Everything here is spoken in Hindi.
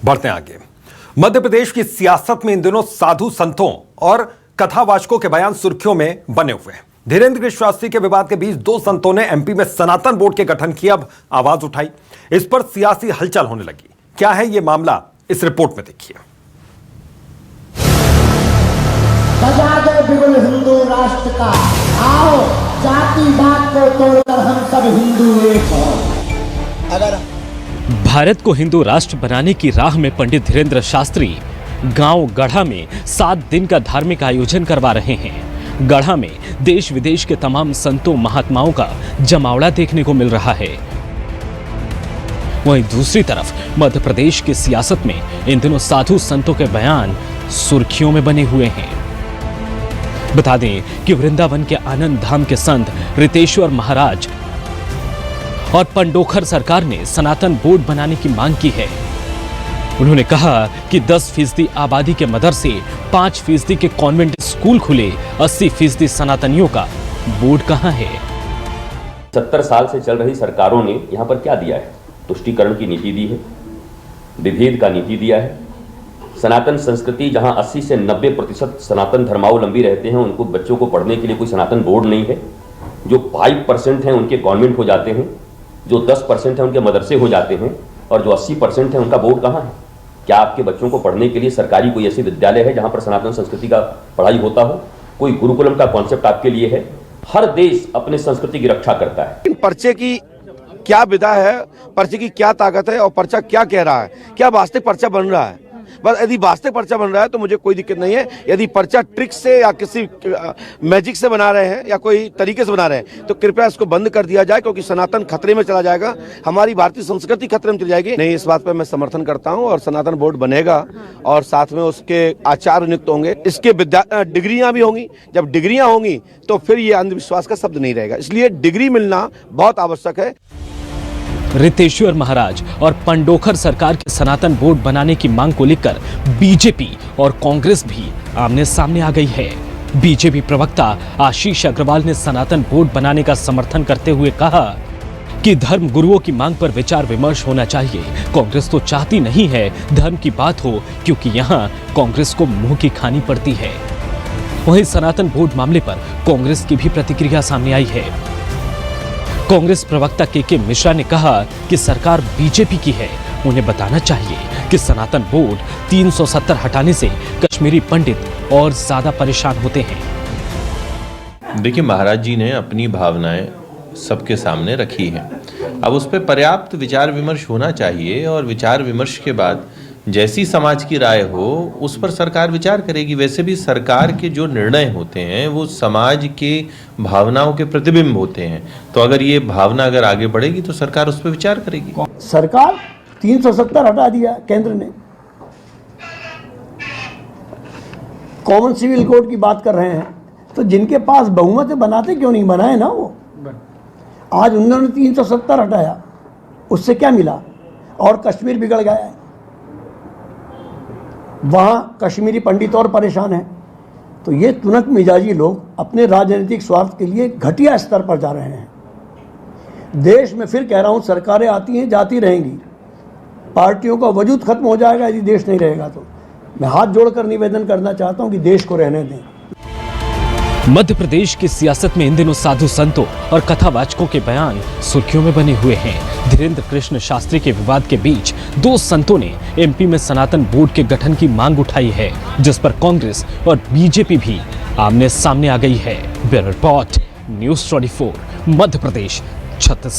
बढ़ते हैं आगे। मध्य प्रदेश की सियासत में इन दिनों साधु संतों और कथावाचकों के बयान सुर्खियों में बने हुए हैं। धीरेन्द्र कृष्ण शास्त्री के विवाद के बीच दो संतों ने एमपी में सनातन बोर्ड के गठन की अब आवाज उठाई। इस पर सियासी हलचल होने लगी। क्या है यह मामला, इस रिपोर्ट में देखिए। बजा दो बिगुल हिंदू राष्ट्र का, आओ जातिवाद को तोड़कर हम सब हिंदू एक हों। अगर भारत को हिंदू राष्ट्र बनाने की राह में पंडित धीरेन्द्र शास्त्री गांव गढ़ा में 7 दिन का धार्मिक आयोजन करवा रहे हैं। गढ़ा में देश विदेश के तमाम संतों महात्माओं का जमावड़ा देखने को मिल रहा है। वहीं दूसरी तरफ मध्य प्रदेश की सियासत में इन दिनों साधु संतों के बयान सुर्खियों में बने हुए हैं। बता दें कि वृंदावन के आनंद धाम के संत रितेश्वर महाराज और पंडोखर सरकार ने सनातन बोर्ड बनाने की मांग की है। उन्होंने कहा कि 10% आबादी के मदरसे, 5% के कॉन्वेंट स्कूल खुले, 80% सनातनियों का बोर्ड कहां है। 70 साल से चल रही सरकारों ने यहाँ पर क्या दिया है? तुष्टीकरण की नीति दी है, विभेद का नीति दिया है। सनातन संस्कृति जहाँ 80 से 90% सनातन धर्मावलंबी रहते हैं, उनको बच्चों को पढ़ने के लिए कोई सनातन बोर्ड नहीं है। जो 5% हैं उनके कॉन्वेंट हो जाते हैं, जो 10% है उनके मदरसे हो जाते हैं, और जो 80% है उनका बोर्ड कहाँ है? क्या आपके बच्चों को पढ़ने के लिए सरकारी कोई ऐसी विद्यालय है जहाँ पर सनातन संस्कृति का पढ़ाई होता हो? कोई गुरुकुलम का कॉन्सेप्ट आपके लिए है? हर देश अपने संस्कृति की रक्षा करता है। पर्चे की क्या विधा है, पर्चे की क्या ताकत है और पर्चा क्या कह रहा है, क्या वास्तविक पर्चा बन रहा है? बस यदि वास्तविक पर्चा बन रहा है तो मुझे कोई दिक्कत नहीं है। यदि पर्चा ट्रिक से या किसी मैजिक से बना रहे हैं या कोई तरीके से बना रहे हैं तो कृपया इसको बंद कर दिया जाए, क्योंकि सनातन खतरे में चला जाएगा, हमारी भारतीय संस्कृति खतरे में चली जाएगी। नहीं, इस बात पर मैं समर्थन करता हूं और सनातन बोर्ड बनेगा और साथ में उसके आचार्य नियुक्त होंगे, इसके डिग्रियां भी होंगी। जब डिग्रियां होंगी तो फिर ये अंधविश्वास का शब्द नहीं रहेगा, इसलिए डिग्री मिलना बहुत आवश्यक है। रितेश्वर महाराज और पंडोखर सरकार के सनातन बोर्ड बनाने की मांग को लेकर बीजेपी और कांग्रेस भी आमने सामने आ गई है। बीजेपी प्रवक्ता आशीष अग्रवाल ने सनातन बोर्ड बनाने का समर्थन करते हुए कहा कि धर्म गुरुओं की मांग पर विचार विमर्श होना चाहिए। कांग्रेस तो चाहती नहीं है धर्म की बात हो, क्योंकि यहाँ कांग्रेस को मुंह की खानी पड़ती है। वहीं सनातन बोर्ड मामले पर कांग्रेस की भी प्रतिक्रिया सामने आई है। कांग्रेस प्रवक्ता के मिश्रा ने कहा कि सरकार बीजेपी की है, उन्हें बताना चाहिए कि सनातन बोर्ड 370 हटाने से कश्मीरी पंडित और ज्यादा परेशान होते हैं। देखिए, महाराज जी ने अपनी भावनाएं सबके सामने रखी हैं। अब उस पर पर्याप्त विचार विमर्श होना चाहिए और विचार विमर्श के बाद जैसी समाज की राय हो उस पर सरकार विचार करेगी। वैसे भी सरकार के जो निर्णय होते हैं वो समाज के भावनाओं के प्रतिबिंब होते हैं, तो अगर ये भावना अगर आगे बढ़ेगी तो सरकार उस पर विचार करेगी। सरकार 370 हटा दिया केंद्र ने। कॉमन सिविल कोड की बात कर रहे हैं, तो जिनके पास बहुमत है बनाते क्यों नहीं? बनाए ना वो। आज उन्होंने 370 हटाया, उससे क्या मिला? और कश्मीर बिगड़ गया है, वहाँ कश्मीरी पंडित और परेशान हैं। तो ये तुनक मिजाजी लोग अपने राजनीतिक स्वार्थ के लिए घटिया स्तर पर जा रहे हैं। देश में फिर कह रहा हूँ, सरकारें आती हैं जाती रहेंगी, पार्टियों का वजूद खत्म हो जाएगा यदि देश नहीं रहेगा। तो मैं हाथ जोड़कर निवेदन करना चाहता हूँ कि देश को रहने दें। मध्य प्रदेश की सियासत में इन दिनों साधु संतों और कथावाचकों के बयान सुर्खियों में बने हुए हैं। धीरेन्द्र कृष्ण शास्त्री के विवाद के बीच दो संतों ने एमपी में सनातन बोर्ड के गठन की मांग उठाई है, जिस पर कांग्रेस और बीजेपी भी आमने सामने आ गई है। Bureau report, news 24, Madhya Pradesh, Chhattisgarh.